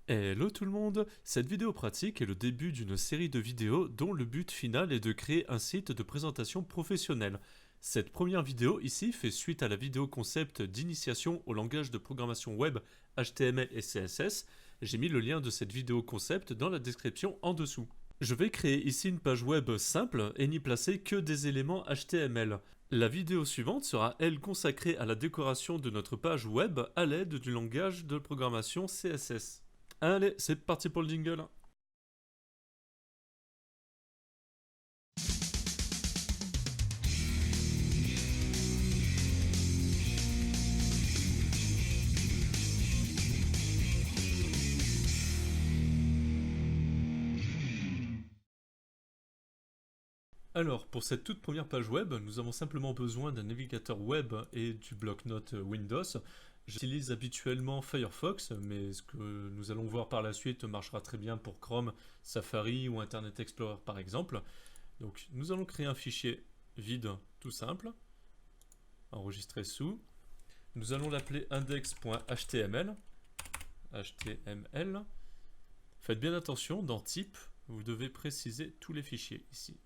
Hello tout le monde. Cette vidéo pratique est le début d'une série de vidéos dont le but final est de créer un site de présentation professionnel. Cette première vidéo ici fait suite à la vidéo concept d'initiation au langage de programmation web HTML et CSS. J'ai mis le lien de cette vidéo concept dans la description en dessous. Je vais créer ici une page web simple et n'y placer que des éléments HTML. La vidéo suivante sera elle consacrée à la décoration de notre page web à l'aide du langage de programmation CSS. Allez, c'est parti pour le jingle. Alors, pour cette toute première page web, nous avons simplement besoin d'un navigateur web et du bloc-notes Windows. J'utilise habituellement Firefox, mais ce que nous allons voir par la suite marchera très bien pour Chrome, Safari ou Internet Explorer par exemple. Donc, nous allons créer un fichier vide tout simple, enregistré sous. Nous allons l'appeler index.html. HTML. Faites bien attention, dans type, vous devez préciser tous les fichiers ici.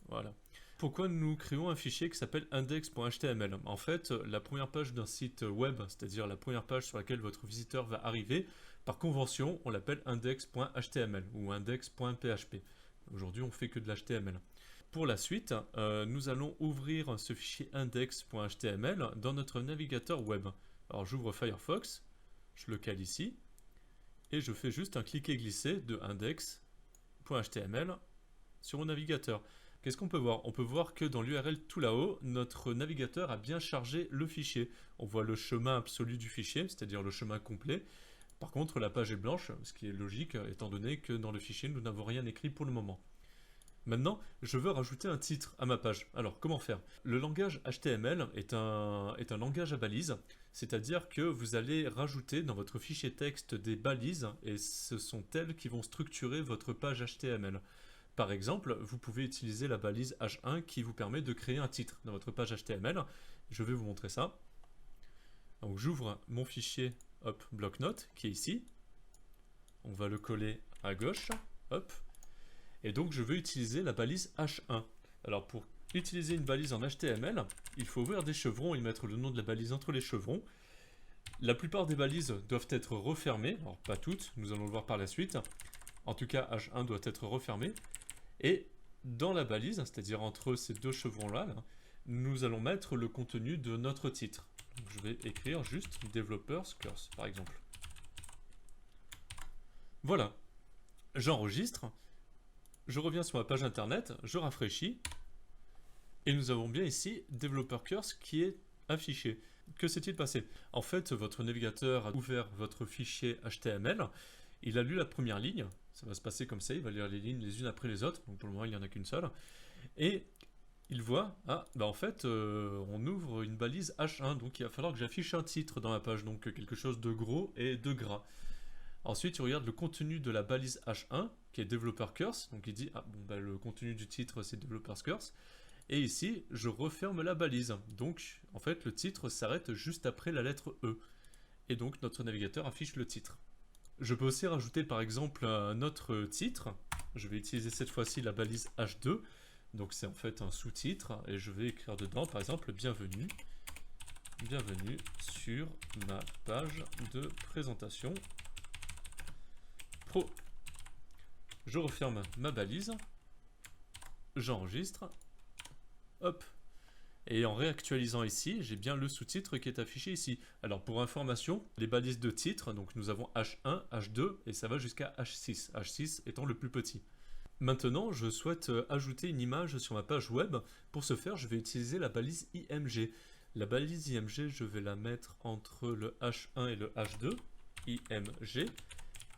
Voilà. Pourquoi nous créons un fichier qui s'appelle index.html? En fait, la première page d'un site web, c'est-à-dire la première page sur laquelle votre visiteur va arriver, par convention, on l'appelle index.html ou index.php. Aujourd'hui, on fait que de l'HTML. Pour la suite, nous allons ouvrir ce fichier index.html dans notre navigateur web. Alors j'ouvre Firefox, je le cale ici, et je fais juste un cliquer-glisser de index.html sur mon navigateur. Qu'est-ce qu'on peut voir? On peut voir que dans l'URL tout là-haut, notre navigateur a bien chargé le fichier. On voit le chemin absolu du fichier, c'est-à-dire le chemin complet. Par contre, la page est blanche, ce qui est logique, étant donné que dans le fichier, nous n'avons rien écrit pour le moment. Maintenant, je veux rajouter un titre à ma page. Alors, comment faire? Le langage HTML est un langage à balises, c'est-à-dire que vous allez rajouter dans votre fichier texte des balises, et ce sont elles qui vont structurer votre page HTML. Par exemple, vous pouvez utiliser la balise H1 qui vous permet de créer un titre dans votre page HTML. Je vais vous montrer ça. Donc j'ouvre mon fichier bloc-notes qui est ici. On va le coller à gauche. Hop. Et donc je veux utiliser la balise H1. Alors pour utiliser une balise en HTML, il faut ouvrir des chevrons et mettre le nom de la balise entre les chevrons. La plupart des balises doivent être refermées, alors pas toutes, nous allons le voir par la suite. En tout cas, H1 doit être refermé. Et dans la balise, c'est-à-dire entre ces deux chevrons-là, nous allons mettre le contenu de notre titre. Donc, je vais écrire juste Developers Course, par exemple. Voilà. J'enregistre. Je reviens sur ma page internet, je rafraîchis. Et nous avons bien ici Developer Course qui est affiché. Que s'est-il passé? En fait, votre navigateur a ouvert votre fichier HTML. Il a lu la première ligne, ça va se passer comme ça, il va lire les lignes les unes après les autres, donc pour le moment il n'y en a qu'une seule, et il voit, en fait, on ouvre une balise H1, donc il va falloir que j'affiche un titre dans ma page, donc quelque chose de gros et de gras. Ensuite, il regarde le contenu de la balise H1, qui est Developer Curse, donc il dit, le contenu du titre c'est Developer Curse, et ici, je referme la balise, donc en fait le titre s'arrête juste après la lettre E, et donc notre navigateur affiche le titre. Je peux aussi rajouter par exemple un autre titre. Je vais utiliser cette fois-ci la balise H2. Donc c'est en fait un sous-titre. Et je vais écrire dedans par exemple bienvenue. Bienvenue sur ma page de présentation pro. Je referme ma balise. J'enregistre. Hop. Et en réactualisant ici, j'ai bien le sous-titre qui est affiché ici. Alors pour information, les balises de titre, donc nous avons H1, H2 et ça va jusqu'à H6, H6 étant le plus petit. Maintenant, je souhaite ajouter une image sur ma page web. Pour ce faire, je vais utiliser la balise IMG. La balise IMG, je vais la mettre entre le H1 et le H2, IMG.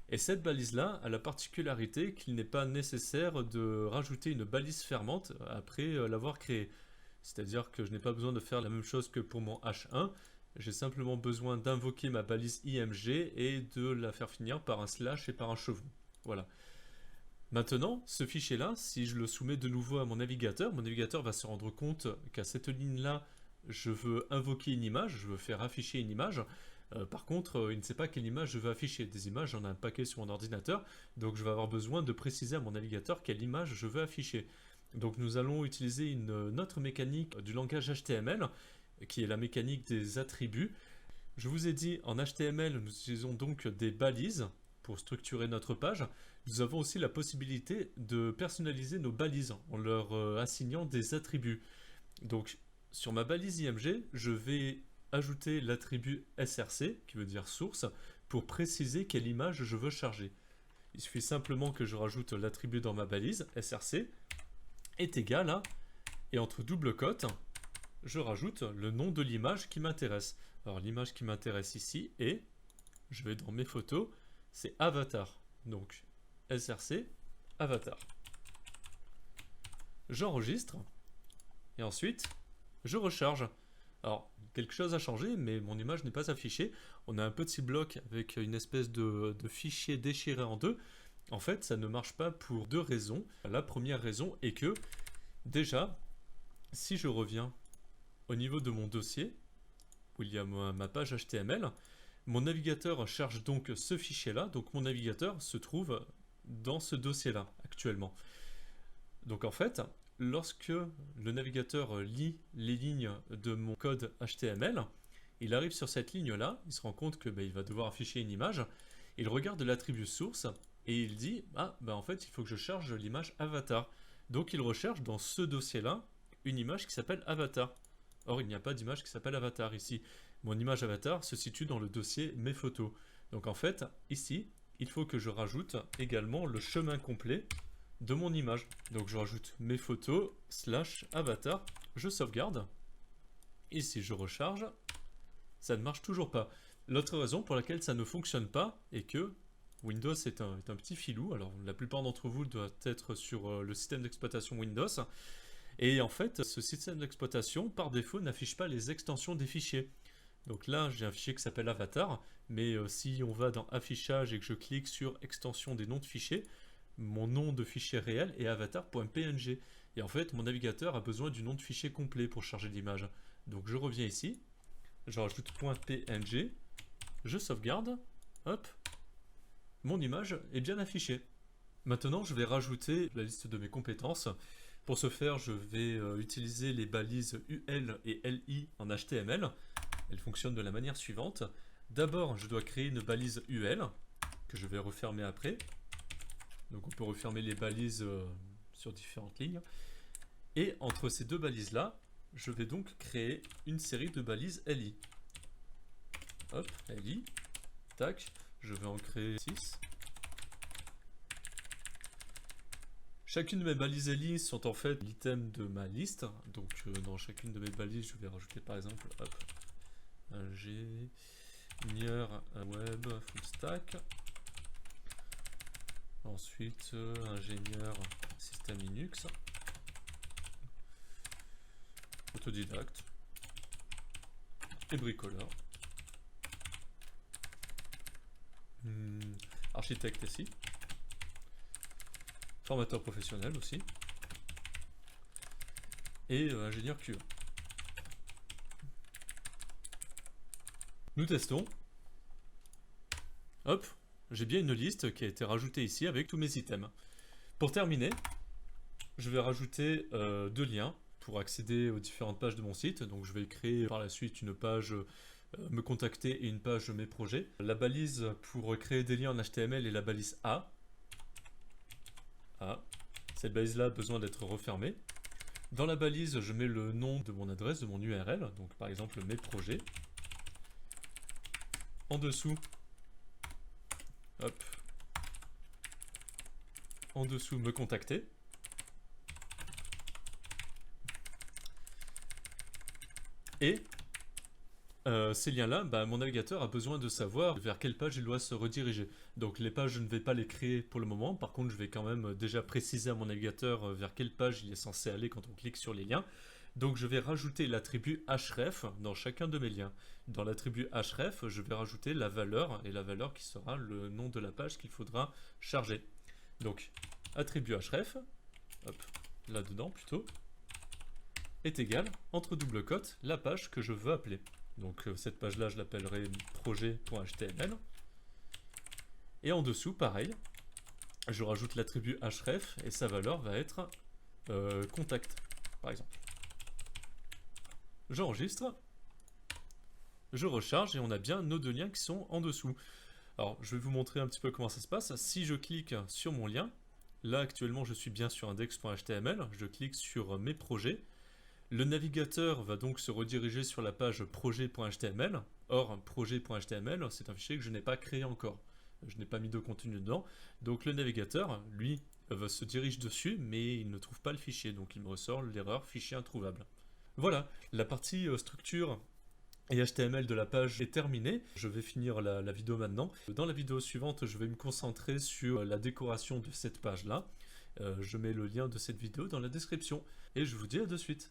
Et cette balise-là a la particularité qu'il n'est pas nécessaire de rajouter une balise fermante après l'avoir créée. C'est-à-dire que je n'ai pas besoin de faire la même chose que pour mon H1, j'ai simplement besoin d'invoquer ma balise IMG et de la faire finir par un slash et par un chevron. Voilà. Maintenant, ce fichier-là, si je le soumets de nouveau à mon navigateur va se rendre compte qu'à cette ligne-là, je veux invoquer une image, je veux faire afficher une image. Par contre, il ne sait pas quelle image je veux afficher. Des images, j'en ai un paquet sur mon ordinateur, donc je vais avoir besoin de préciser à mon navigateur quelle image je veux afficher. Donc nous allons utiliser une autre mécanique du langage HTML, qui est la mécanique des attributs. Je vous ai dit, en HTML, nous utilisons donc des balises pour structurer notre page. Nous avons aussi la possibilité de personnaliser nos balises en leur assignant des attributs. Donc, sur ma balise IMG, je vais ajouter l'attribut src, qui veut dire source, pour préciser quelle image je veux charger. Il suffit simplement que je rajoute l'attribut dans ma balise, src, est égal à, et entre double cotes, je rajoute le nom de l'image qui m'intéresse. Alors l'image qui m'intéresse ici est, je vais dans mes photos, c'est avatar. Donc src, avatar. J'enregistre, et ensuite, je recharge. Alors, quelque chose a changé, mais mon image n'est pas affichée. On a un petit bloc avec une espèce de fichier déchiré en deux. En fait, ça ne marche pas pour deux raisons. La première raison est que, déjà, si je reviens au niveau de mon dossier, où il y a ma page HTML, mon navigateur cherche donc ce fichier-là. Donc mon navigateur se trouve dans ce dossier-là, actuellement. Donc en fait, lorsque le navigateur lit les lignes de mon code HTML, il arrive sur cette ligne-là, il se rend compte que il va devoir afficher une image, il regarde l'attribut source et il dit « Ah, en fait, il faut que je charge l'image avatar ». Donc il recherche dans ce dossier-là une image qui s'appelle avatar. Or, il n'y a pas d'image qui s'appelle avatar ici. Mon image avatar se situe dans le dossier « Mes photos ». Donc en fait, ici, il faut que je rajoute également le chemin complet de mon image. Donc je rajoute mes photos / avatar, je sauvegarde. Ici je recharge, ça ne marche toujours pas. L'autre raison pour laquelle ça ne fonctionne pas est que Windows est un petit filou. Alors la plupart d'entre vous doivent être sur le système d'exploitation Windows. Et en fait, ce système d'exploitation, par défaut, n'affiche pas les extensions des fichiers. Donc là, j'ai un fichier qui s'appelle avatar, mais si on va dans affichage et que je clique sur extension des noms de fichiers, mon nom de fichier réel est avatar.png. Et en fait, mon navigateur a besoin du nom de fichier complet pour charger l'image. Donc je reviens ici, je rajoute .png, je sauvegarde, hop, mon image est bien affichée. Maintenant, je vais rajouter la liste de mes compétences. Pour ce faire, je vais utiliser les balises UL et LI en HTML. Elles fonctionnent de la manière suivante. D'abord, je dois créer une balise UL, que je vais refermer après. Donc on peut refermer les balises sur différentes lignes. Et entre ces deux balises-là, je vais donc créer une série de balises LI. Hop, LI, tac, je vais en créer 6. Chacune de mes balises LI sont en fait l'item de ma liste. Donc dans chacune de mes balises, je vais rajouter par exemple hop, ingénieur web full stack. Ensuite, ingénieur système Linux, autodidacte et bricoleur, architecte ici, formateur professionnel aussi, et ingénieur QA. Nous testons. Hop, j'ai bien une liste qui a été rajoutée ici avec tous mes items. Pour terminer, je vais rajouter deux liens pour accéder aux différentes pages de mon site. Donc je vais créer par la suite une page me contacter et une page mes projets. La balise pour créer des liens en HTML est la balise A. Cette balise-là a besoin d'être refermée. Dans la balise, je mets le nom de mon adresse, de mon URL, donc par exemple mes projets. En dessous, hop, en dessous me contacter. Et ces liens-là, mon navigateur a besoin de savoir vers quelle page il doit se rediriger. Donc les pages, je ne vais pas les créer pour le moment. Par contre, je vais quand même déjà préciser à mon navigateur vers quelle page il est censé aller quand on clique sur les liens. Donc je vais rajouter l'attribut href dans chacun de mes liens. Dans l'attribut href, je vais rajouter la valeur, et la valeur qui sera le nom de la page qu'il faudra charger. Donc attribut href, hop, là-dedans plutôt, est égal, entre double cotes, la page que je veux appeler. Donc cette page-là, je l'appellerai projet.html. Et en dessous, pareil, je rajoute l'attribut href et sa valeur va être contact, par exemple. J'enregistre, je recharge et on a bien nos deux liens qui sont en dessous. Alors, je vais vous montrer un petit peu comment ça se passe. Si je clique sur mon lien, là actuellement je suis bien sur index.html, je clique sur mes projets. Le navigateur va donc se rediriger sur la page projet.html. Or, projet.html, c'est un fichier que je n'ai pas créé encore. Je n'ai pas mis de contenu dedans. Donc le navigateur, lui, se dirige dessus, mais il ne trouve pas le fichier. Donc il me ressort l'erreur fichier introuvable. Voilà, la partie structure et HTML de la page est terminée. Je vais finir la vidéo maintenant. Dans la vidéo suivante, je vais me concentrer sur la décoration de cette page-là. Je mets le lien de cette vidéo dans la description. Et je vous dis à de suite.